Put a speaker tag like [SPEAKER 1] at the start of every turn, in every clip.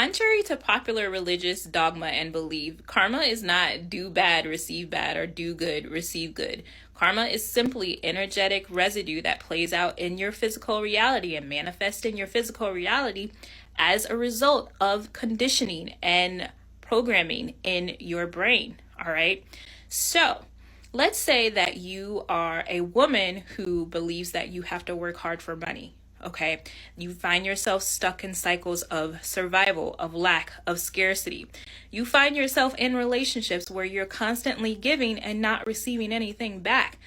[SPEAKER 1] Contrary to popular religious dogma and belief, karma is not do bad, receive bad, or do good, receive good. Karma is simply energetic residue that plays out in your physical reality and manifests in your physical reality as a result of conditioning and programming in your brain. All right. So let's say that you are a woman who believes that you have to work hard for money. Okay, you find yourself stuck in cycles of survival, of lack, of scarcity. You find yourself in relationships where you're constantly giving and not receiving anything back.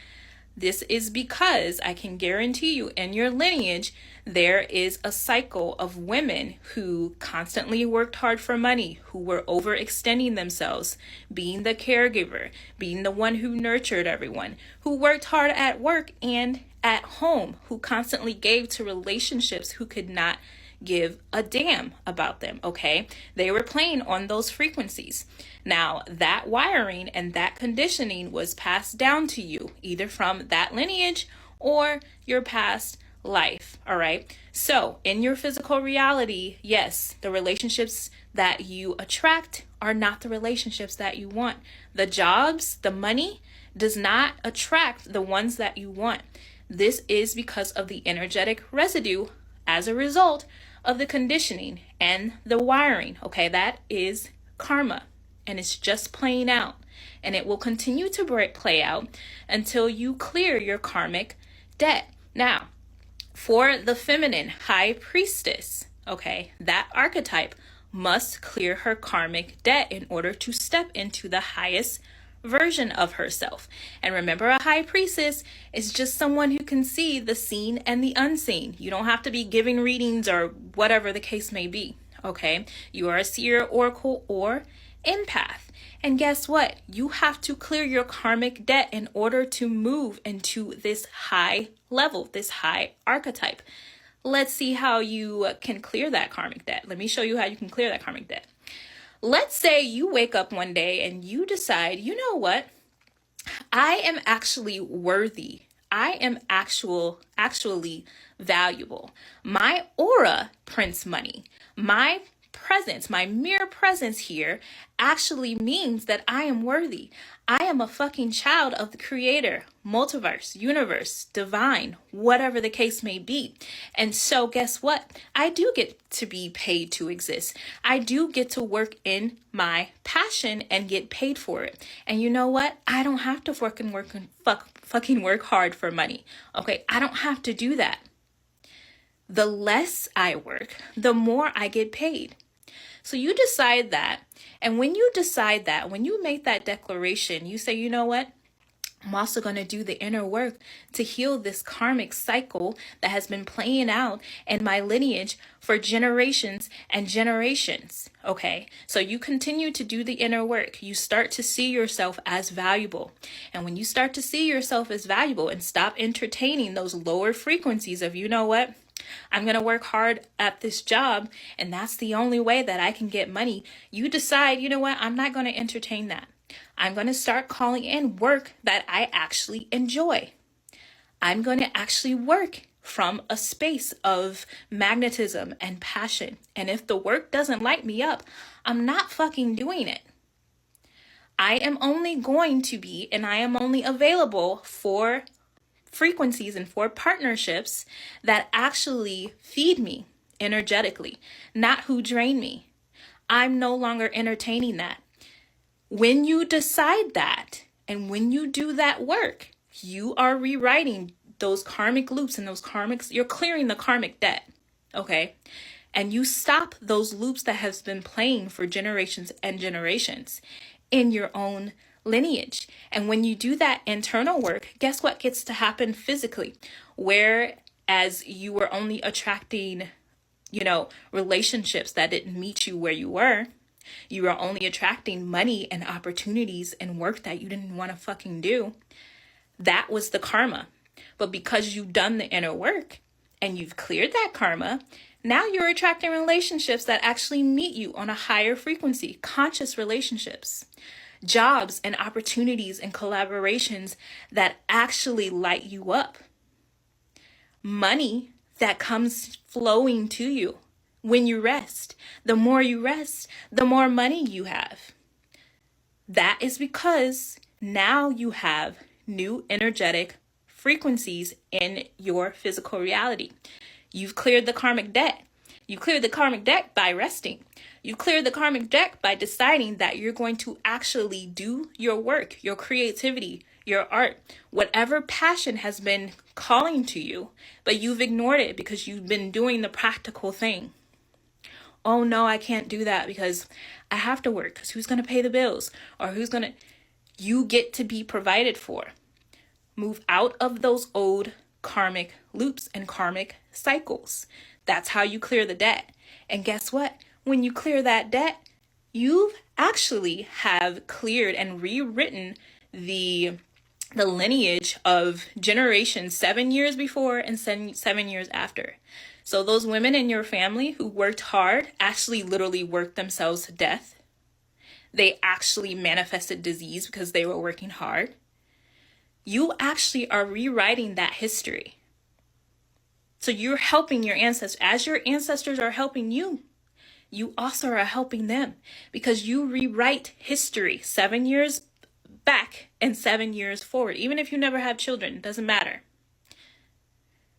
[SPEAKER 1] This is because I can guarantee you in your lineage, there is a cycle of women who constantly worked hard for money, who were overextending themselves, being the caregiver, being the one who nurtured everyone, who worked hard at work and at home, who constantly gave to relationships who could not give a damn about them, okay? They were playing on those frequencies. Now, that wiring and that conditioning was passed down to you, either from that lineage or your past life, all right? So, in your physical reality, yes, the relationships that you attract are not the relationships that you want. The jobs, the money does not attract the ones that you want. This is because of the energetic residue as a result of the conditioning and the wiring, okay? That is karma, and it's just playing out, and it will continue to play out until you clear your karmic debt. Now, for the feminine high priestess, okay, that archetype must clear her karmic debt in order to step into the highest version of herself. And remember, a high priestess is just someone who can see the seen and the unseen. You don't have to be giving readings or whatever the case may be, okay? You are a seer, oracle, or empath. And guess what? You have to clear your karmic debt in order to move into this high level, this high archetype. Let's see how you can clear that karmic debt. Let me show you how you can clear that karmic debt. Let's say you wake up one day and you decide, you know what? I am actually worthy. I am actually valuable. My aura prints money. My presence, my mere presence here actually means that I am worthy. I am a fucking child of the creator, multiverse, universe, divine, whatever the case may be. And so guess what? I do get to be paid to exist. I do get to work in my passion and get paid for it. And you know what? I don't have to fucking work hard for money. Okay, I don't have to do that. The less I work, the more I get paid. So you decide that. And when you decide that, when you make that declaration, you say, you know what? I'm also going to do the inner work to heal this karmic cycle that has been playing out in my lineage for generations and generations. Okay, so you continue to do the inner work. You start to see yourself as valuable. And when you start to see yourself as valuable and stop entertaining those lower frequencies of, you know what? I'm going to work hard at this job, and that's the only way that I can get money. You decide, you know what? I'm not going to entertain that. I'm going to start calling in work that I actually enjoy. I'm going to actually work from a space of magnetism and passion. And if the work doesn't light me up, I'm not fucking doing it. I am only going to be, and I am only available for frequencies and for partnerships that actually feed me energetically, not who drain me. I'm no longer entertaining that. When you decide that, and when you do that work, you are rewriting those karmic loops and those karmics, you're clearing the karmic debt, okay? And you stop those loops that have been playing for generations and generations in your own lineage. And when you do that internal work, guess what gets to happen physically? Whereas you were only attracting, relationships that didn't meet you where you were only attracting money and opportunities and work that you didn't want to fucking do. That was the karma. But because you've done the inner work and you've cleared that karma, now you're attracting relationships that actually meet you on a higher frequency, conscious relationships. Jobs and opportunities and collaborations that actually light you up. Money that comes flowing to you, when you rest. The more you rest, the more money you have. That is because now you have new energetic frequencies in your physical reality. You've cleared the karmic debt. You cleared the karmic debt by resting. You cleared the karmic debt by deciding that you're going to actually do your work, your creativity, your art, whatever passion has been calling to you, but you've ignored it because you've been doing the practical thing. Oh no, I can't do that because I have to work, because who's going to pay the bills? Or you get to be provided for. Move out of those old karmic loops and karmic cycles. That's how you clear the debt. And guess what? When you clear that debt, you actually have cleared and rewritten the lineage of generations 7 years before and 7 years after. So those women in your family who worked hard actually literally worked themselves to death. They actually manifested disease because they were working hard. You actually are rewriting that history. So you're helping your ancestors. As your ancestors are helping you, you also are helping them, because you rewrite history 7 years back and 7 years forward. Even if you never have children, it doesn't matter.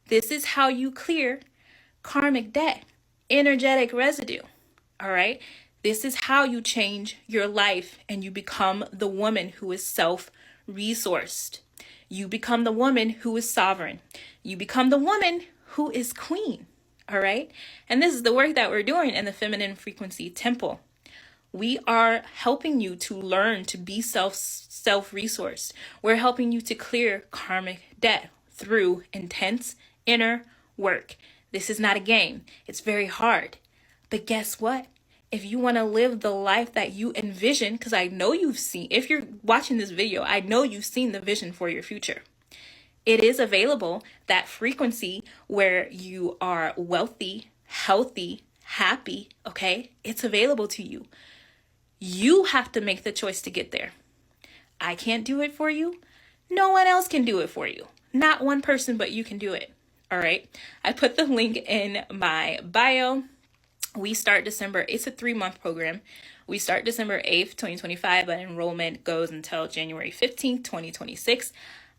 [SPEAKER 1] This is how you clear karmic debt, energetic residue. All right. This is how you change your life and you become the woman who is self-resourced. You become the woman who is sovereign. You become the woman who is queen. All right. And this is the work that we're doing in the Feminine Frequency Temple. We are helping you to learn to be self-resourced. We're helping you to clear karmic debt through intense inner work. This is not a game. It's very hard. But guess what? If you want to live the life that you envision, because I know you've seen, if you're watching this video, I know you've seen the vision for your future. It is available, that frequency where you are wealthy, healthy, happy, okay? It's available to you. You have to make the choice to get there. I can't do it for you. No one else can do it for you. Not one person, but you can do it. All right. I put the link in my bio. We start December. It's a 3-month program. We start December 8th, 2025, but enrollment goes until January 15th, 2026.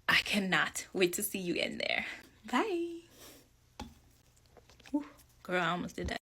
[SPEAKER 1] I cannot wait to see you in there. Bye. Ooh, girl, I almost did that.